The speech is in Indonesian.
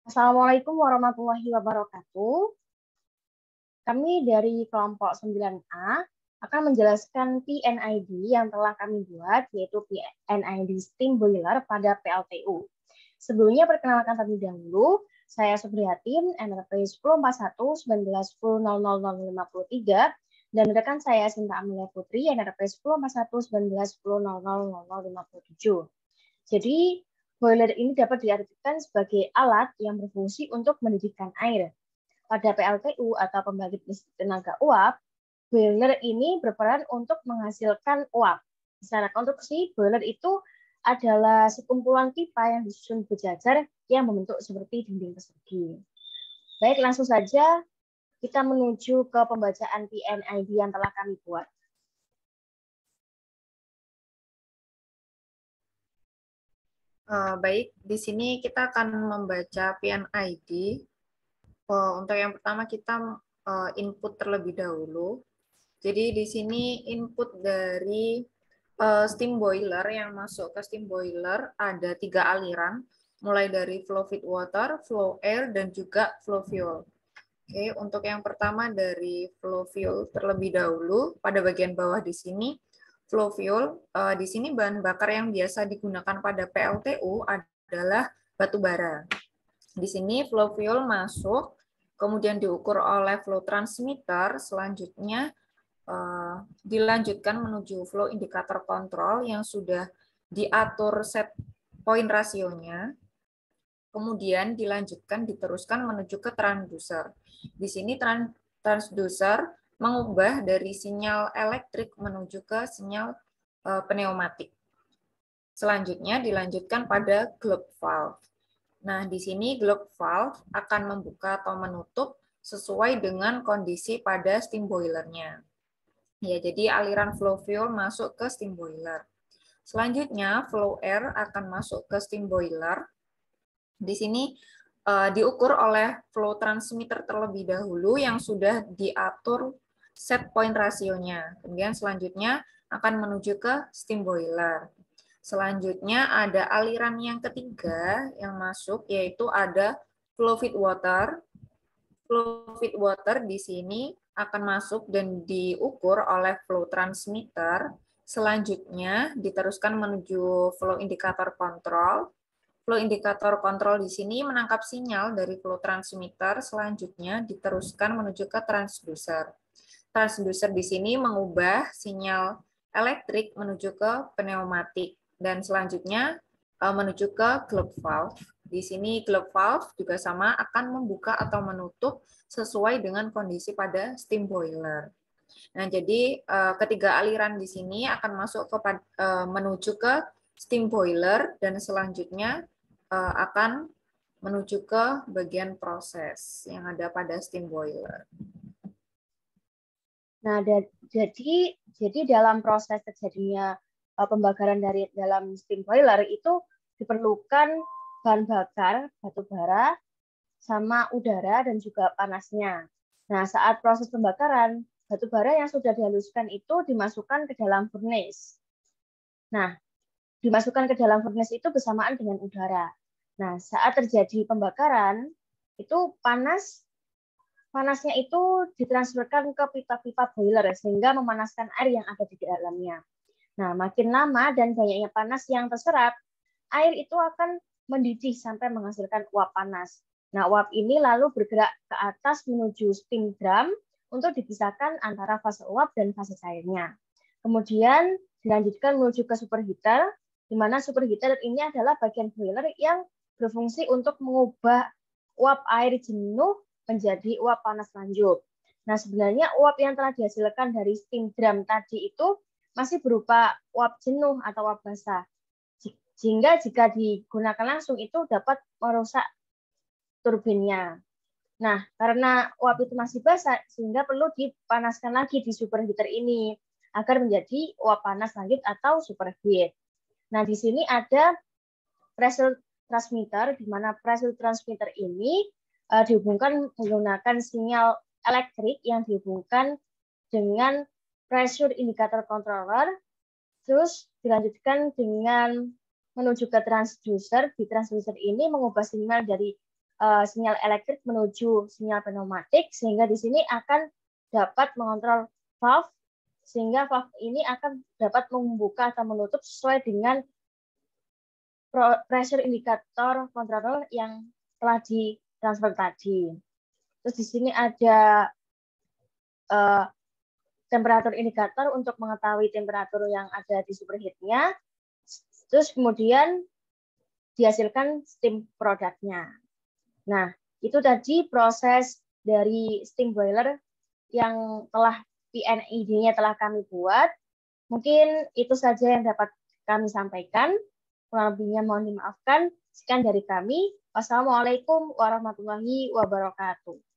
Assalamualaikum warahmatullahi wabarakatuh. Kami dari kelompok 9A akan menjelaskan PNID yang telah kami buat, yaitu PNID Steam Boiler pada PLTU. Sebelumnya perkenalkan terlebih dahulu, saya Suprihatin, NRP 1041-1910-0053, dan rekan saya Sinta Amelia Putri, NRP 1041-1910-0057. Jadi, boiler ini dapat diartikan sebagai alat yang berfungsi untuk mendidihkan air. Pada PLTU atau pembangkit listrik tenaga uap, boiler ini berperan untuk menghasilkan uap. Secara konstruksi, boiler itu adalah sekumpulan pipa yang disusun berjajar yang membentuk seperti dinding persegi. Baik, langsung saja kita menuju ke pembacaan PNID yang telah kami buat. Baik, di sini kita akan membaca PNID. Untuk yang pertama kita input terlebih dahulu. Jadi di sini input dari steam boiler yang masuk ke steam boiler ada 3 aliran, mulai dari flow feed water, flow air, dan juga flow fuel. Oke, untuk yang pertama dari flow fuel terlebih dahulu, pada bagian bawah di sini, flow fuel, di sini bahan bakar yang biasa digunakan pada PLTU adalah batu bara. Di sini flow fuel masuk, kemudian diukur oleh flow transmitter, selanjutnya dilanjutkan menuju flow indikator kontrol yang sudah diatur set point rasionya, kemudian dilanjutkan diteruskan menuju ke transducer. Di sini transducer mengubah dari sinyal elektrik menuju ke sinyal pneumatik. Selanjutnya dilanjutkan pada glove valve. Nah, di sini glove valve akan membuka atau menutup sesuai dengan kondisi pada steam boiler-nya. Ya, jadi aliran flow fuel masuk ke steam boiler. Selanjutnya, flow air akan masuk ke steam boiler. Di sini diukur oleh flow transmitter terlebih dahulu yang sudah diatur set point rasionya. Kemudian selanjutnya akan menuju ke steam boiler. Selanjutnya ada aliran yang ketiga yang masuk, yaitu ada flow feed water. Flow feed water di sini akan masuk dan diukur oleh flow transmitter. Selanjutnya diteruskan menuju flow indikator kontrol. Flow indikator kontrol di sini menangkap sinyal dari flow transmitter, selanjutnya diteruskan menuju ke transducer. Transducer di sini mengubah sinyal elektrik menuju ke pneumatik, dan selanjutnya menuju ke glove valve. Di sini glove valve juga sama akan membuka atau menutup sesuai dengan kondisi pada steam boiler. Nah, jadi ketiga aliran di sini akan masuk ke menuju ke steam boiler dan selanjutnya akan menuju ke bagian proses yang ada pada steam boiler. Nah, jadi dalam proses terjadinya pembakaran dari dalam steam boiler itu diperlukan bahan bakar, batu bara, sama udara dan juga panasnya. Nah, saat proses pembakaran, batu bara yang sudah dihaluskan itu dimasukkan ke dalam furnace. Nah, dimasukkan ke dalam furnace itu bersamaan dengan udara. Nah, saat terjadi pembakaran, itu panasnya itu ditransferkan ke pipa-pipa boiler sehingga memanaskan air yang ada di dalamnya. Nah, makin lama dan banyaknya panas yang terserap, air itu akan mendidih sampai menghasilkan uap panas. Nah, uap ini lalu bergerak ke atas menuju steam drum untuk dipisahkan antara fase uap dan fase cairnya. Kemudian dilanjutkan menuju ke superheater, di mana superheater ini adalah bagian boiler yang berfungsi untuk mengubah uap air jenuh menjadi uap panas lanjut. Nah, sebenarnya uap yang telah dihasilkan dari steam drum tadi itu masih berupa uap jenuh atau uap basah. Sehingga jika digunakan langsung itu dapat merusak turbinnya. Nah, karena uap itu masih basah, sehingga perlu dipanaskan lagi di superheater ini agar menjadi uap panas lanjut atau superheat. Nah, di sini ada pressure transmitter, di mana pressure transmitter ini dihubungkan menggunakan sinyal elektrik yang dihubungkan dengan pressure indicator controller, terus dilanjutkan dengan menuju ke transducer. Di transducer ini mengubah sinyal dari sinyal elektrik menuju sinyal pneumatik, sehingga di sini akan dapat mengontrol valve, sehingga valve ini akan dapat membuka atau menutup sesuai dengan pressure indikator controller yang telah ditransfer tadi. Terus di sini ada temperatur indikator untuk mengetahui temperatur yang ada di superheatnya. Terus kemudian dihasilkan steam produknya. Nah, itu tadi proses dari steam boiler yang telah PNID-nya telah kami buat. Mungkin itu saja yang dapat kami sampaikan. Kurang lebihnya mohon dimaafkan. Sekian dari kami. Wassalamualaikum warahmatullahi wabarakatuh.